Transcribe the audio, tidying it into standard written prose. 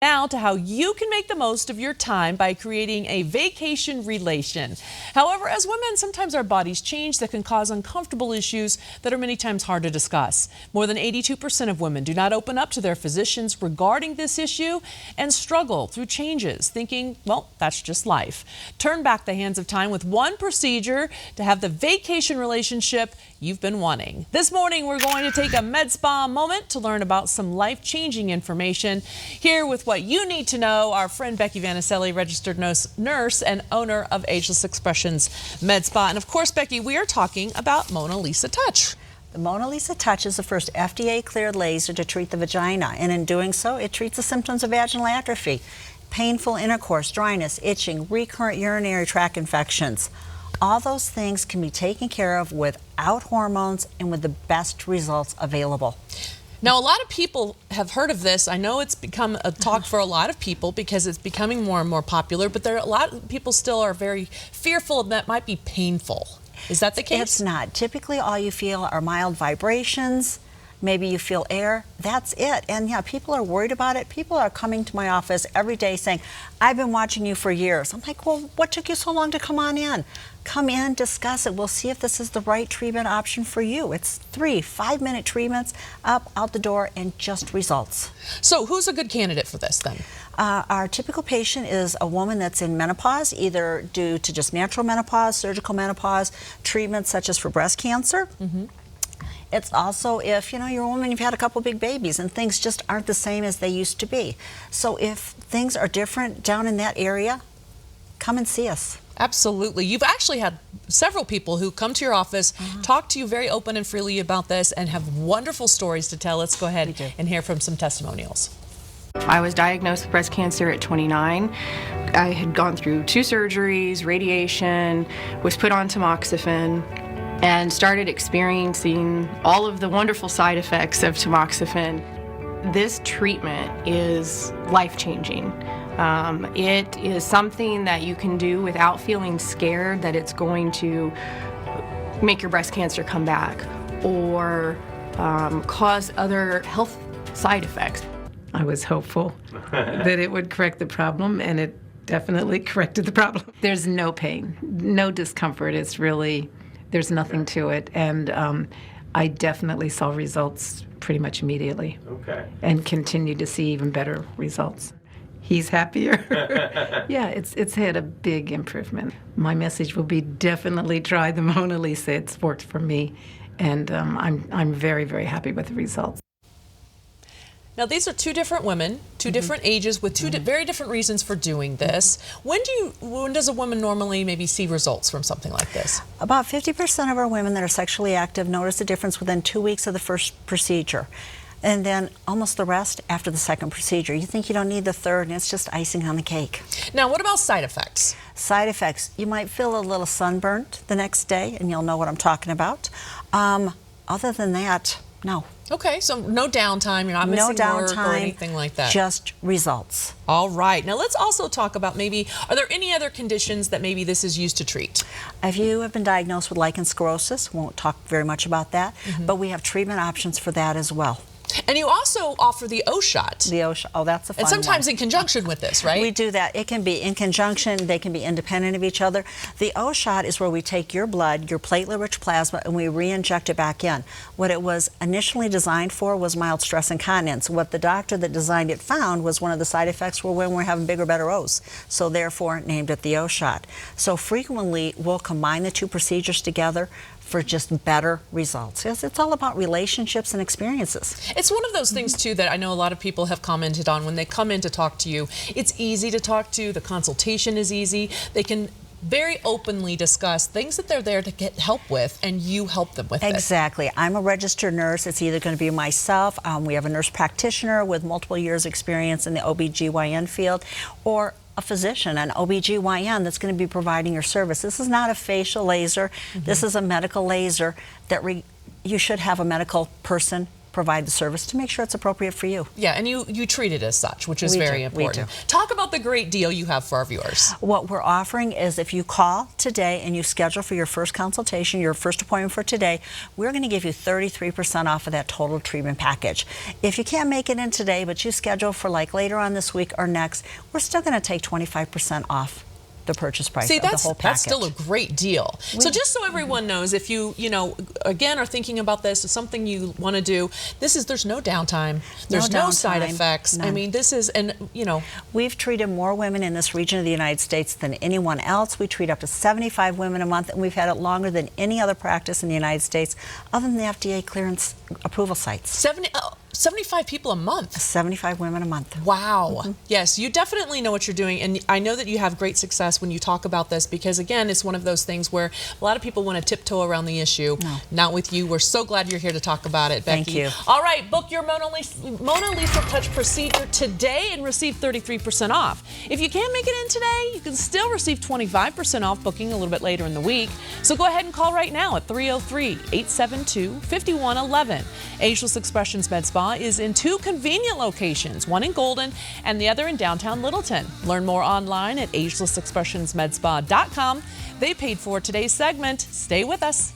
Now to how you can make the most of your time by creating a vacation relation. However, as women, sometimes our bodies change that can cause uncomfortable issues that are many times hard to discuss. More than 82% of women do not open up to their physicians regarding this issue and struggle through changes, thinking, well, that's just life. Turn back the hands of time with one procedure to have the vacation relationship you've been wanting. This morning, we're going to take a med spa moment to learn about some life-changing information. Here with what you need to know, our friend Becky Vanicelli, registered nurse and owner of Ageless Expressions Med Spa. And of course, Becky, we are talking about Mona Lisa Touch. The Mona Lisa Touch is the first FDA-cleared laser to treat the vagina, and in doing so, it treats the symptoms of vaginal atrophy, painful intercourse, dryness, itching, recurrent urinary tract infections. All those things can be taken care of without hormones and with the best results available. Now, a lot of people have heard of this. I know it's become a talk for a lot of people because it's becoming more and more popular, but there are a lot of people still are very fearful that might be painful. Is that the case? It's not. Typically, all you feel are mild vibrations. Maybe you feel air. That's it. And yeah, people are worried about it. People are coming to my office every day saying, I've been watching you for years. I'm like, well, what took you so long to come on in? Come in, discuss it. We'll see if this is the right treatment option for you. It's 3-5-minute treatments, up, out the door, and just results. So who's a good candidate for this then? Our typical patient is a woman that's in menopause, either due to just natural menopause, surgical menopause, treatments such as for breast cancer. It's also if, you're a woman, you've had a couple big babies and things just aren't the same as they used to be. So if things are different down in that area, come and see us. Absolutely. You've actually had several people who come to your office, talk to you very open and freely about this, and have wonderful stories to tell. Let's go ahead and hear from some testimonials. I was diagnosed with breast cancer at 29. I had gone through 2 surgeries, radiation, was put on tamoxifen, and started experiencing all of the wonderful side effects of tamoxifen. This treatment is life-changing. It is something that you can do without feeling scared that it's going to make your breast cancer come back or cause other health side effects. I was hopeful that it would correct the problem, and it definitely corrected the problem. There's no pain, no discomfort. It's really, there's nothing to it, and I definitely saw results pretty much immediately. Okay. And continue to see even better results. He's happier. Yeah, it's had a big improvement. My message will be definitely try the Mona Lisa. It's worked for me, and I'm very, very happy with the results. Now, these are 2 different women, 2 different ages with 2 very different reasons for doing this. When does a woman normally maybe see results from something like this? About 50% of our women that are sexually active notice a difference within 2 weeks of the first procedure. And then almost the rest after the second procedure. You think you don't need the third, and it's just icing on the cake. Now, what about side effects? Side effects. You might feel a little sunburnt the next day, and you'll know what I'm talking about. Other than that, no. Okay, so no downtime, you're not missing work or anything like that. Just results. All right. Now let's also talk about maybe, are there any other conditions that maybe this is used to treat? If you have been diagnosed with lichen sclerosis, won't talk very much about that, but we have treatment options for that as well. And you also offer the O shot. The O shot, oh, that's a fun one. And sometimes in conjunction with this, right? We do that. It can be in conjunction, they can be independent of each other. The O shot is where we take your blood, your platelet-rich plasma, and we re-inject it back in. What it was initially designed for was mild stress incontinence. What the doctor that designed it found was one of the side effects were when we're having bigger, better O's. So therefore, named it the O shot. So frequently, we'll combine the 2 procedures together for just better results. It's all about relationships and experiences. It's one of those things too that I know a lot of people have commented on when they come in to talk to you. It's easy to talk to, the consultation is easy. They can very openly discuss things that they're there to get help with, and you help them with it. Exactly. I'm a registered nurse. It's either going to be myself, we have a nurse practitioner with multiple years experience in the OB/GYN field, or a physician, an OB/GYN that's going to be providing your service. This is not a facial laser. This is a medical laser that you should have a medical person provide the service to make sure it's appropriate for you. Yeah, and you treat it as such, which is We very do, important. we do. Talk about the great deal you have for our viewers. What we're offering is if you call today and you schedule for your first consultation, your first appointment for today, we're going to give you 33% off of that total treatment package. If you can't make it in today, but you schedule for like later on this week or next, we're still going to take 25% off the purchase price of the whole package. That's still a great deal. So just so everyone knows, if you again are thinking about this as something you want to do, there's no downtime, there's no side effects. None. I mean, this is, and we've treated more women in this region of the United States than anyone else. We treat up to 75 women a month, and we've had it longer than any other practice in the United States other than the FDA clearance approval sites. 75 people a month. 75 women a month. Wow. Yes, you definitely know what you're doing, and I know that you have great success when you talk about this, because again, it's one of those things where a lot of people want to tiptoe around the issue. No. Not with you. We're so glad you're here to talk about it, Becky. Thank you. All right, book your Mona Lisa Touch procedure today and receive 33% off. If you can't make it in today, you can still receive 25% off booking a little bit later in the week. So go ahead and call right now at 303-872-5111. Ageless Expressions Med Spa is in 2 convenient locations, one in Golden and the other in downtown Littleton. Learn more online at agelessexpressionsmedspa.com. They paid for today's segment. Stay with us.